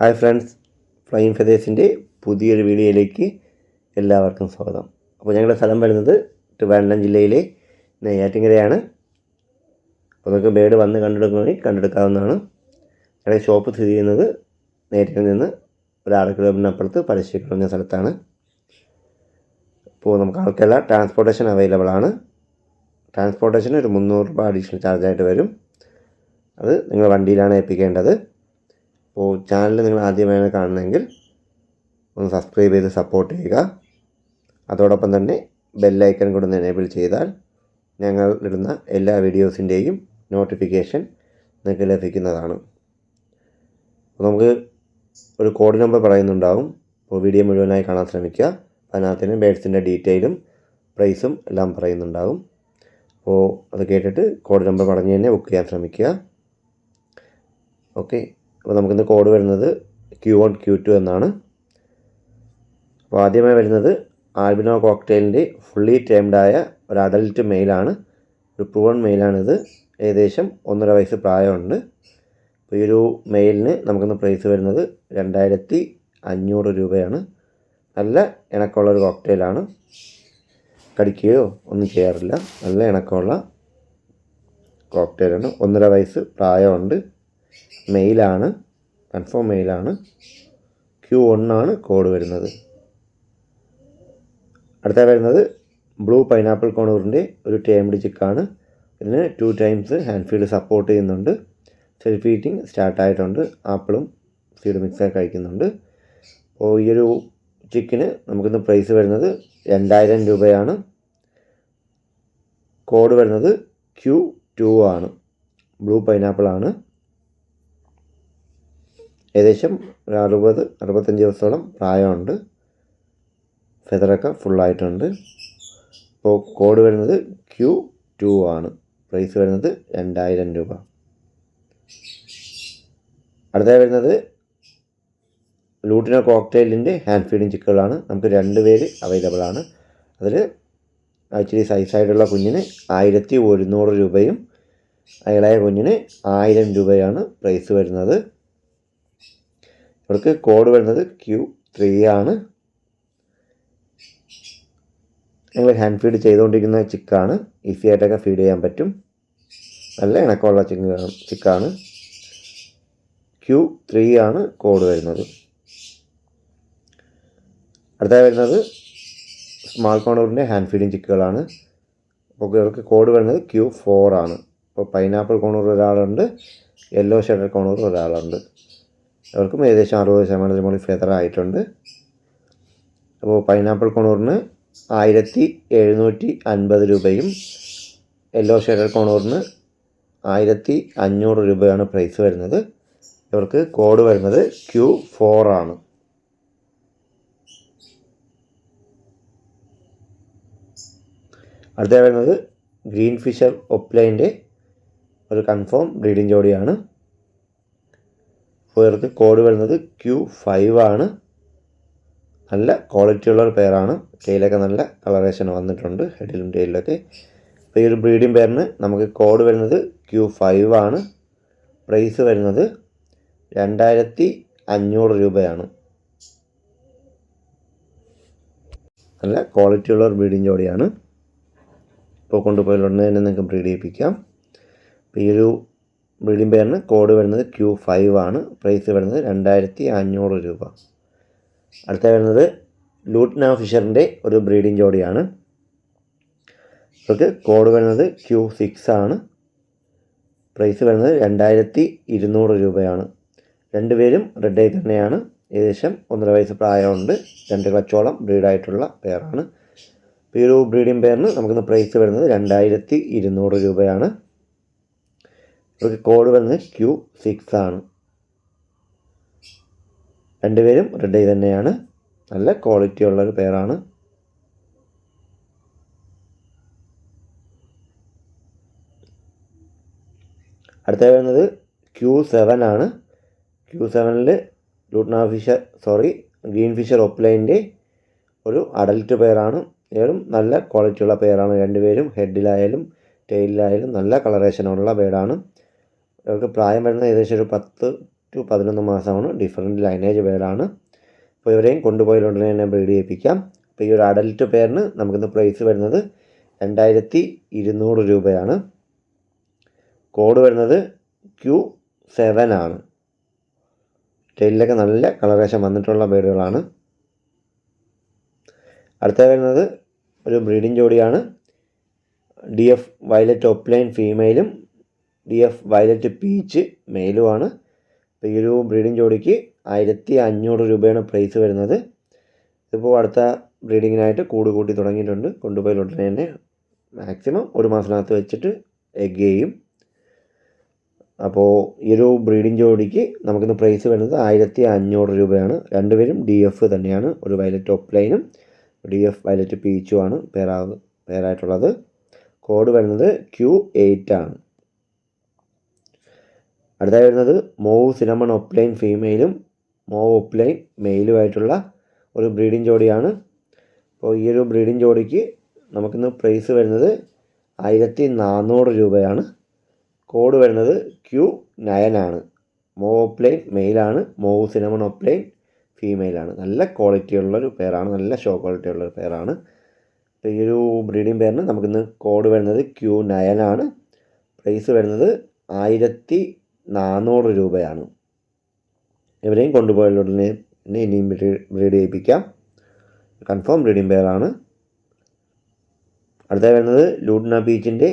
Hi friends, flying ഫെതേഴ്സിൻ്റെ പുതിയൊരു വീഡിയോയിലേക്ക് എല്ലാവർക്കും സ്വാഗതം. അപ്പോൾ ഞങ്ങളുടെ സ്ഥലം വരുന്നത് ട്രിവാൻഡ്രം ജില്ലയിലെ നെയ്യാറ്റിൻകരയാണ്. അപ്പോൾ നിങ്ങൾക്ക് ബേഡ് വന്ന് കണ്ടെടുക്കാവുന്നതാണ്. ഞങ്ങളുടെ ഷോപ്പ് സ്ഥിതി ചെയ്യുന്നത് നെയ്യാറ്റിൻകരയിൽ നിന്ന് ഒരു 6 കിലോമീറ്ററിനപ്പുറത്ത് പരശ്ശേരി എന്ന സ്ഥലത്താണ്. അപ്പോൾ നമുക്ക് ആൾക്കെല്ലാം ട്രാൻസ്പോർട്ടേഷൻ അവൈലബിൾ ആണ്. ട്രാൻസ്പോർട്ടേഷന് ഒരു 300 രൂപ അഡീഷണൽ ചാർജായിട്ട് വരും. അത് നിങ്ങൾ വണ്ടിയിലാണ് ഏൽപ്പിക്കേണ്ടത്. അപ്പോൾ ചാനൽ നിങ്ങൾ ആദ്യമായാണ് കാണുന്നതെങ്കിൽ ഒന്ന് സബ്സ്ക്രൈബ് ചെയ്ത് സപ്പോർട്ട് ചെയ്യുക. അതോടൊപ്പം തന്നെ ബെല്ലൈക്കൺ കൂടെ ഒന്ന് എനേബിൾ ചെയ്താൽ ഞങ്ങൾ ഇടുന്ന എല്ലാ വീഡിയോസിൻ്റെയും നോട്ടിഫിക്കേഷൻ നിങ്ങൾക്ക് ലഭിക്കുന്നതാണ്. അപ്പോൾ നമുക്ക് ഒരു കോഡ് നമ്പർ പറയുന്നുണ്ടാവും. അപ്പോൾ വീഡിയോ മുഴുവനായി കാണാൻ ശ്രമിക്കുക. അതിനകത്തിന് ബേഡ്സിൻ്റെ ഡീറ്റെയിലും പ്രൈസും എല്ലാം പറയുന്നുണ്ടാവും. അപ്പോൾ അത് കേട്ടിട്ട് കോഡ് നമ്പർ പറഞ്ഞ് തന്നെ ബുക്ക് ചെയ്യാൻ ശ്രമിക്കുക. ഓക്കെ, അപ്പോൾ നമുക്കിന്ന് കോഡ് വരുന്നത് Q1 Q2 എന്നാണ്. അപ്പോൾ ആദ്യമായി വരുന്നത് ആൽബിനോ കോക്ടെയിലിൻ്റെ ഫുള്ളി ടേംഡായ ഒരു അഡൽട്ട് മെയിലാണ്. ഒരു പ്രൂവൺ മെയിലാണിത്. ഏകദേശം 1.5 വയസ്സ് പ്രായമുണ്ട്. അപ്പോൾ ഈ ഒരു മെയിലിന് നമുക്കിന്ന് പ്രൈസ് വരുന്നത് 2500 രൂപയാണ്. നല്ല ഇണക്കമുള്ളൊരു കോക്ടെയിലാണ്. കടിക്കുകയോ ഒന്നും ചെയ്യാറില്ല. നല്ല ഇണക്കമുള്ള കോക്ടെയിലാണ്. 1.5 വയസ്സ് പ്രായമുണ്ട്. മെയിലാണ്, കൺഫേം മെയിലാണ്. Q1 ആണ് കോഡ് വരുന്നത്. അടുത്ത വരുന്നത് ബ്ലൂ പൈനാപ്പിൾ കോണൂറിൻ്റെ ഒരു ടേംഡ് ചിക്കാണ്. ഇതിന് 2 ടൈംസ് ഹാൻഡ് ഫീഡ് സപ്പോർട്ട് ചെയ്യുന്നുണ്ട്. സെൽഫ് ഈറ്റിംഗ് സ്റ്റാർട്ടായിട്ടുണ്ട്. ആപ്പിളും സീഡ് മിക്സായി കഴിക്കുന്നുണ്ട്. അപ്പോൾ ഈ ഒരു ചിക്കിന് നമുക്കിന്ന് പ്രൈസ് വരുന്നത് 2000 രൂപയാണ്. കോഡ് വരുന്നത് Q2 ആണ്. ബ്ലൂ പൈനാപ്പിളാണ്. ഏകദേശം ഒരു 60-65 ദിവസത്തോളം പ്രായമുണ്ട്. ഫെദറൊക്കെ ഫുള്ളായിട്ടുണ്ട്. അപ്പോൾ കോഡ് വരുന്നത് Q2 ആണ്. പ്രൈസ് വരുന്നത് 2000 രൂപ. അടുത്തായി വരുന്നത് ലൂട്ടിനോ കോക്ടെയിലിൻ്റെ ഹാൻഡ് ഫീഡിങ് ചിക്കുകളാണ്. നമുക്ക് 2 പേര് അവൈലബിൾ ആണ്. അതിൽ ആക്ച്വലി സൈസായിട്ടുള്ള കുഞ്ഞിന് 1100 രൂപയും ഇളയ കുഞ്ഞിന് 1000 രൂപയാണ് പ്രൈസ് വരുന്നത്. അവർക്ക് കോഡ് വരുന്നത് Q3 ആണ്. ഞങ്ങൾ ഹാൻഡ് ഫീഡ് ചെയ്തുകൊണ്ടിരിക്കുന്ന ചിക്കാണ്. ഈസി ആയിട്ടൊക്കെ ഫീഡ് ചെയ്യാൻ പറ്റും. നല്ല ഇണക്കമുള്ള ചിക്കാണ്. Q3 ആണ് കോഡ് വരുന്നത്. അടുത്തായി വരുന്നത് സ്മാൾ കോണൂറിൻ്റെ ഹാൻഡ് ഫീഡിങ് ചിക്കുകളാണ്. അപ്പോൾ ഇവർക്ക് കോഡ് വരുന്നത് Q4 ആണ്. അപ്പോൾ പൈനാപ്പിൾ കോണൂർ ഒരാളുണ്ട്, യെല്ലോ ഷെഡർ കോണൂർ ഒരാളുണ്ട്. അവർക്കും ഏകദേശം 60% മുകളിൽ ഫെദർ ആയിട്ടുണ്ട്. അപ്പോൾ പൈനാപ്പിൾ കോണൂറിന് 1750 രൂപയും യെല്ലോ ഷെഡർ കോണൂറിന് 1500 രൂപയാണ് പ്രൈസ് വരുന്നത്. ഇവർക്ക് കോഡ് വരുന്നത് Q4 ആണ്. അടുത്ത വരുന്നത് ഗ്രീൻ ഫിഷർ ഒപ്ലൈൻ്റെ ഒരു കൺഫേം ബ്രീഡിംഗ് ജോഡിയാണ്. അപ്പോൾ ഇവർക്ക് കോഡ് വരുന്നത് Q5 ആണ്. നല്ല ക്വാളിറ്റിയുള്ളൊരു പെയറാണ്. ടെയിലൊക്കെ നല്ല കളറേഷൻ വന്നിട്ടുണ്ട്, ഹെഡിലും ടെയിലൊക്കെ. അപ്പോൾ ഈ ഒരു ബ്രീഡിംഗ് പെയറിന് നമുക്ക് കോഡ് വരുന്നത് Q5 ആണ്. പ്രൈസ് വരുന്നത് 2500 രൂപയാണ്. നല്ല ക്വാളിറ്റിയുള്ളൊരു ബ്രീഡിംഗ് ജോഡിയാണ്. ഇപ്പോൾ കൊണ്ടുപോയി ഉടനെ തന്നെ നിങ്ങൾക്ക് ബ്രീഡ് ചെയ്യിപ്പിക്കാം. അപ്പോൾ ഈ ഒരു ബ്രീഡിംഗ് പെയറിന് കോഡ് വരുന്നത് Q5 ആണ്. പ്രൈസ് വരുന്നത് 2500 രൂപ. അടുത്ത വരുന്നത് ലൂട്ടിനോ ഫിഷറിൻ്റെ ഒരു ബ്രീഡിംഗ് ജോഡിയാണ്. അവർക്ക് കോഡ് വരുന്നത് Q6 ആണ്. പ്രൈസ് വരുന്നത് 2200 രൂപയാണ്. 2 പേരും റെഡ് ഐ തന്നെയാണ്. ഏകദേശം 1.5 വയസ്സ് പ്രായമുണ്ട്. 2 ക്ലച്ചോളം ബ്രീഡായിട്ടുള്ള പെയറാണ്. അപ്പോൾ ഈ ഒരു ബ്രീഡിംഗ് പെയറിന് നമുക്കിന്ന് പ്രൈസ് വരുന്നത് 2200 രൂപയാണ്. ഇവർക്ക് കോഡ് വരുന്നത് Q6 ആണ്. 2 പേരും റെഡ് ഐ തന്നെയാണ്. നല്ല ക്വാളിറ്റി ഉള്ളൊരു പെയറാണ്. അടുത്ത വരുന്നത് Q7 ആണ്. Q7ൽ ഗ്രീൻ ഫിഷർ ഒപ്ലൈൻ്റെ ഒരു അഡൽട്ട് പെയറാണ്. ഇവരും നല്ല ക്വാളിറ്റിയുള്ള പെയറാണ്. 2 പേരും ഹെഡിലായാലും ടെയിലായാലും നല്ല കളറേഷനുള്ള ബേഡാണ്. ഇവർക്ക് പ്രായം വരുന്നത് ഏകദേശം ഒരു ടു 11 മാസമാണ്. ഡിഫറൻറ്റ് ലൈനേജ് പേരാണ്. അപ്പോൾ ഇവരെയും കൊണ്ടുപോയി ഉടനെ തന്നെ ബ്രീഡ് ചെയ്യിപ്പിക്കാം. അപ്പോൾ ഈ ഒരു അഡൽട്ട് പേരിന് നമുക്കിന്ന് പ്രൈസ് വരുന്നത് 2200 രൂപയാണ്. കോഡ് വരുന്നത് Q7 ആണ്. ടെയിലൊക്കെ നല്ല കളറേഷൻ വന്നിട്ടുള്ള ബേഡുകളാണ്. അടുത്ത വരുന്നത് ഒരു ബ്രീഡിംഗ് ജോഡിയാണ്. DF വയലറ്റ് ഓപ്ലൈൻ ഫീമെയിലും DF വയലറ്റ് പീച്ച് മെയിലുമാണ്. അപ്പോൾ ഈ ഒരു ബ്രീഡിംഗ് ജോഡിക്ക് 1500 രൂപയാണ് പ്രൈസ് വരുന്നത്. ഇതിപ്പോൾ അടുത്ത ബ്രീഡിങ്ങിനായിട്ട് കൂട് കൂട്ടി തുടങ്ങിയിട്ടുണ്ട്. കൊണ്ടുപോയി ഉടനെ തന്നെ മാക്സിമം 1 മാസത്തിനകത്ത് വെച്ചിട്ട് എഗ് ചെയ്യും. അപ്പോൾ ഈ ഒരു ബ്രീഡിംഗ് ജോഡിക്ക് നമുക്കിന്ന് പ്രൈസ് വരുന്നത് 1500 രൂപയാണ്. രണ്ടുപേരും DF തന്നെയാണ്. ഒരു വയലറ്റ് ഓപ്ലൈനും DF വയലറ്റ് പീച്ചുമാണ് പേരായിട്ടുള്ളത്. കോഡ് വരുന്നത് Q8 ആണ്. അടുത്തായി വരുന്നത് മോവ് സിനമൺ ഓപ്ലൈൻ ഫീമെയിലും മോവ് ഓപ്ലൈൻ മെയിലുമായിട്ടുള്ള ഒരു ബ്രീഡിംഗ് ജോഡിയാണ്. അപ്പോൾ ഈ ഒരു ബ്രീഡിംഗ് ജോഡിക്ക് നമുക്കിന്ന് പ്രൈസ് വരുന്നത് 1400 രൂപയാണ്. കോഡ് വരുന്നത് Q9 ആണ്. മോവ് ഓപ്ലൈൻ മെയിലാണ്. മോവ് സിനമൺ ഓപ്ലൈൻ ഫീമെയിലാണ്. നല്ല ക്വാളിറ്റി ഉള്ളൊരു പേരാണ്. നല്ല ഷോ ക്വാളിറ്റി ഉള്ളൊരു പേരാണ്. അപ്പോൾ ഈ ഒരു ബ്രീഡിംഗ് പേരിന് നമുക്കിന്ന് കോഡ് വരുന്നത് Q9 ആണ്. പ്രൈസ് വരുന്നത് 1400 രൂപയാണ്. ഇവരെയും കൊണ്ടുപോയ ഉടനെ ഇനിയും ബ്രീഡ് ചെയ്യിപ്പിക്കാം. കൺഫേം ബ്രീഡിംഗ് പേരാണ്. അടുത്ത വരുന്നത് ലൂട്ട്ന ബീച്ചിൻ്റെ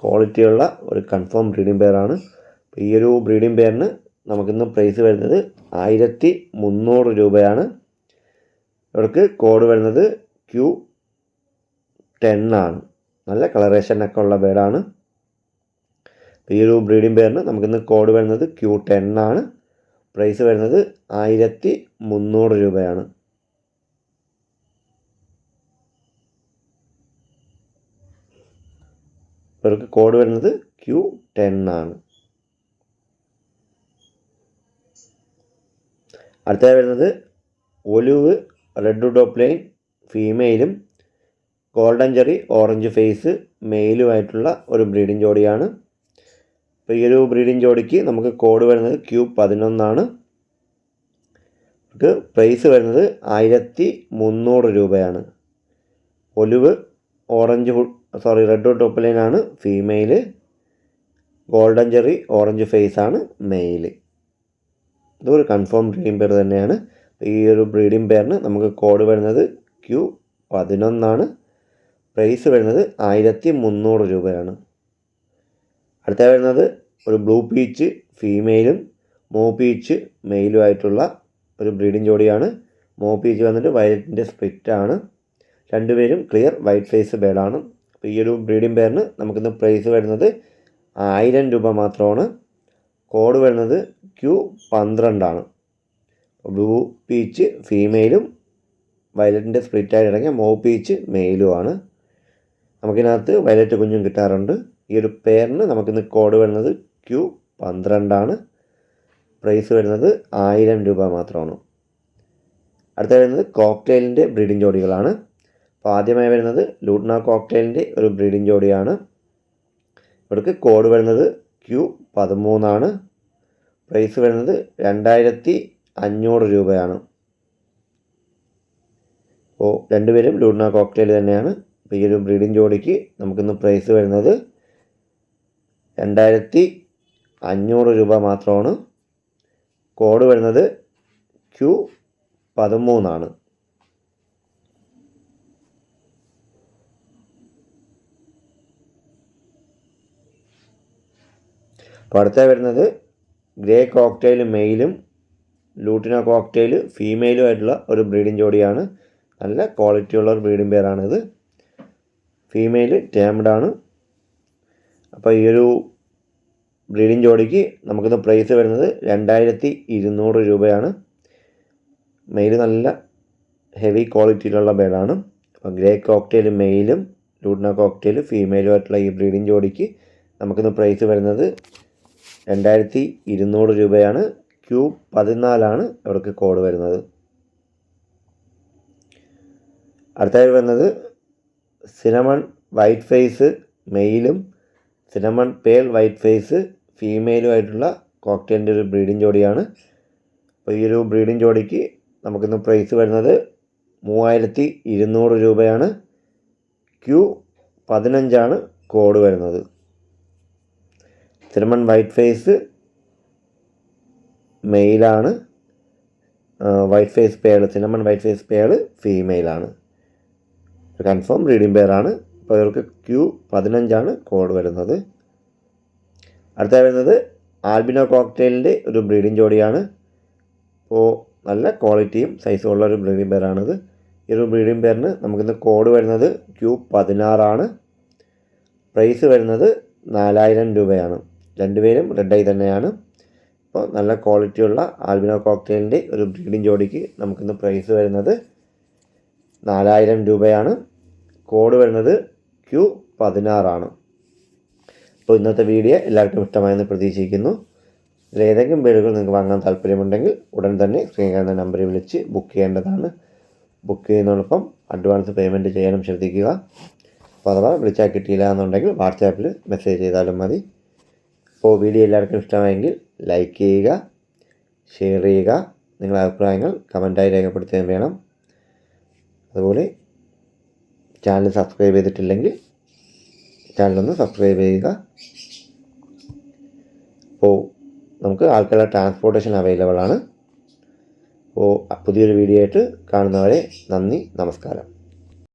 ക്വാളിറ്റിയുള്ള ഒരു കൺഫേം ബ്രീഡിംഗ് പേരാണ്. അപ്പോൾ ഈ ഒരു ബ്രീഡിംഗ് പേരിന് നമുക്കിന്ന് പ്രൈസ് വരുന്നത് 1300 രൂപയാണ്. ഇവർക്ക് കോഡ് വരുന്നത് Q10 ആണ്. നല്ല കളറേഷനൊക്കെ ഉള്ള ബേഡാണ്. ഈ ഒരു ബ്രീഡിംഗ് പേരിന് നമുക്കിന്ന് കോഡ് വരുന്നത് Q10 ആണ്. പ്രൈസ് വരുന്നത് 1300 രൂപയാണ്. ഇവർക്ക് കോഡ് വരുന്നത് Q10 ആണ്. അടുത്തതായി വരുന്നത് ഒലിവ് റെഡ് ഡോപ്ലൈൻ ഫീമെയിലും ഗോൾഡൻ ജെറി ഓറഞ്ച് ഫേസ് മെയിലുമായിട്ടുള്ള ഒരു ബ്രീഡിംഗ് ജോഡിയാണ്. അപ്പോൾ ഈ ഒരു ബ്രീഡിംഗ് ജോഡിക്ക് നമുക്ക് കോഡ് വരുന്നത് Q11 ആണ്. നമുക്ക് പ്രൈസ് വരുന്നത് 1300 രൂപയാണ്. ഒലിവ് റെഡ് ഡോപ്ലൈൻ ആണ് female. Golden cherry orange face ആണ് മെയില്. ഇതൊരു കൺഫേം ബ്രീഡിംഗ് പെയർ തന്നെയാണ്. ഈ ഒരു ബ്രീഡിംഗ് പെയറിന് നമുക്ക് കോഡ് വരുന്നത് Q11 ആണ്. പ്രൈസ് വരുന്നത് 1300 രൂപയാണ്. അടുത്ത വരുന്നത് ഒരു ബ്ലൂ പീച്ച് ഫീമെയിലും മോ പീച്ച് മെയിലുമായിട്ടുള്ള ഒരു ബ്രീഡിംഗ് ജോഡിയാണ്. മോ പീച്ച് വന്നിട്ട് വയലറ്റിൻ്റെ സ്പ്ലിറ്റാണ്. രണ്ടുപേരും ക്ലിയർ വൈറ്റ് ഫേസ് ബേഡാണ്. അപ്പോൾ ഈ ഒരു ബ്രീഡിംഗ് പെയറിന് നമുക്കിന്ന് പ്രൈസ് വരുന്നത് 1000 രൂപ മാത്രമാണ്. കോഡ് വരുന്നത് Q12 ആണ്. ബ്ലൂ പീച്ച് ഫീമെയിലും വയലറ്റിൻ്റെ സ്പ്ലിറ്റായിട്ട് ഇറങ്ങിയ മോ പീച്ച് മെയിലുമാണ്. നമുക്കിനകത്ത് വയലറ്റ് കുഞ്ഞും കിട്ടാറുണ്ട്. ഈ ഒരു പെയറിന് നമുക്കിന്ന് കോഡ് വരുന്നത് Q12 ആണ്. പ്രൈസ് വരുന്നത് 1000 രൂപ മാത്രമാണ്. അടുത്ത വരുന്നത് കോക്ടെയിലിൻ്റെ ബ്രീഡിംഗ് ജോഡികളാണ്. അപ്പോൾ ആദ്യമായി വരുന്നത് ലൂട്ട്ന കോക്ടെയിലിൻ്റെ ഒരു ബ്രീഡിംഗ് ജോഡിയാണ്. ഇവർക്ക് കോഡ് വരുന്നത് Q13 ആണ്. പ്രൈസ് വരുന്നത് 2500 രൂപയാണ്. അപ്പോൾ രണ്ടുപേരും ലൂട്ട്ന കോക്ടെയിൽ തന്നെയാണ്. അപ്പോൾ ഈ ഒരു ബ്രീഡിംഗ് ജോഡിക്ക് നമുക്കിന്ന് പ്രൈസ് വരുന്നത് 2500 രൂപ മാത്രമാണ്. കോഡ് വരുന്നത് Q13 ആണ്. അപ്പോൾ അടുത്ത വരുന്നത് ഗ്രേ കോക്ടെയിൽ മെയിലും ലൂട്ടിന കോക്ടെയിൽ ഫീമെയിലുമായിട്ടുള്ള ഒരു ബ്രീഡിംഗ് ജോഡിയാണ്. നല്ല ക്വാളിറ്റിയുള്ള ഒരു ബ്രീഡിംഗ് പെയറാണിത്. ഫീമെയിൽ ടേംഡാണ്. അപ്പോൾ ഈ ഒരു ബ്രീഡിംഗ് ജോഡിക്ക് നമുക്കിന്ന് പ്രൈസ് വരുന്നത് 2200 രൂപയാണ്. മെയിൽ നല്ല ഹെവി ക്വാളിറ്റിയിലുള്ള ബേഡാണ്. അപ്പോൾ ഗ്രേ കോക്ടെയിൽ മെയിലും ലൂട്ട്ന കോക്ടെയിൽ ഫീമെയിലുമായിട്ടുള്ള ഈ ബ്രീഡിംഗ് ജോഡിക്ക് നമുക്കിന്ന് പ്രൈസ് വരുന്നത് 2200 രൂപയാണ്. Q14 ആണ് ഇവർക്ക് കോഡ് വരുന്നത്. അടുത്തായി വരുന്നത് സിനമൺ വൈറ്റ് ഫേസ് മെയിലും സിനമൺ പേൾ വൈറ്റ് ഫേസ് ഫീമെയിലുമായിട്ടുള്ള കോക്ടെയിലിൻ്റെ ഒരു ബ്രീഡിംഗ് ജോഡിയാണ്. അപ്പോൾ ഈ ഒരു ബ്രീഡിംഗ് ജോഡിക്ക് നമുക്കിന്ന് പ്രൈസ് വരുന്നത് 3200 രൂപയാണ്. Q15 കോഡ് വരുന്നത്. സിനമൺ വൈറ്റ് ഫേസ് മെയിലാണ്. White face pearl, cinnamon white face pearl ഫീമെയിലാണ്. കൺഫേം ബ്രീഡിംഗ് പെയറാണ്. അപ്പോൾ ഇവർക്ക് Q15 കോഡ് വരുന്നത്. അടുത്ത വരുന്നത് ആൽബിനോ കോക്ടെയിലിൻ്റെ ഒരു ബ്രീഡിംഗ് ജോഡിയാണ്. അപ്പോൾ നല്ല ക്വാളിറ്റിയും സൈസും ഉള്ള ഒരു ബ്രീഡിംഗ് പെയറാണിത്. ഈ ഒരു ബ്രീഡിംഗ് പെയറിന് നമുക്കിന്ന് കോഡ് വരുന്നത് Q16. പ്രൈസ് വരുന്നത് 4000 രൂപയാണ്. രണ്ടുപേരും റെഡ് ഐ തന്നെയാണ്. അപ്പോൾ നല്ല ക്വാളിറ്റിയുള്ള ആൽബിനോ കോക്ടെയിലിൻ്റെ ഒരു ബ്രീഡിംഗ് ജോഡിക്ക് നമുക്കിന്ന് പ്രൈസ് വരുന്നത് 4000 രൂപയാണ്. കോഡ് വരുന്നത് Q16. അപ്പോൾ ഇന്നത്തെ വീഡിയോ എല്ലാവർക്കും ഇഷ്ടമായെന്ന് പ്രതീക്ഷിക്കുന്നു. ഇതിലേതെങ്കിലും ബേഡുകൾ നിങ്ങൾക്ക് വാങ്ങാൻ താല്പര്യമുണ്ടെങ്കിൽ ഉടൻ തന്നെ സ്ക്രീൻ കാണുന്ന നമ്പറിൽ വിളിച്ച് ബുക്ക് ചെയ്യേണ്ടതാണ്. ബുക്ക് ചെയ്യുന്നതോടൊപ്പം അഡ്വാൻസ് പേയ്മെൻറ്റ് ചെയ്യാനും ശ്രദ്ധിക്കുക. അപ്പോൾ അഥവാ വിളിച്ചാൽ കിട്ടിയില്ല എന്നുണ്ടെങ്കിൽ വാട്സാപ്പിൽ മെസ്സേജ് ചെയ്താലും മതി. അപ്പോൾ വീഡിയോ എല്ലാവർക്കും ഇഷ്ടമായെങ്കിൽ ലൈക്ക് ചെയ്യുക, ഷെയർ ചെയ്യുക, നിങ്ങളുടെ അഭിപ്രായങ്ങൾ കമൻറ്റായി രേഖപ്പെടുത്തുകയും വേണം. അതുപോലെ ചാനൽ സബ്സ്ക്രൈബ് ചെയ്തിട്ടില്ലെങ്കിൽ ചാനലൊന്ന് സബ്സ്ക്രൈബ് ചെയ്യുക. അപ്പോൾ നമുക്ക് ആൾക്കാരുടെ ട്രാൻസ്പോർട്ടേഷൻ അവൈലബിൾ ആണ്. അപ്പോൾ പുതിയൊരു വീഡിയോ ആയിട്ട് കാണുന്നവരെ നന്ദി, നമസ്കാരം.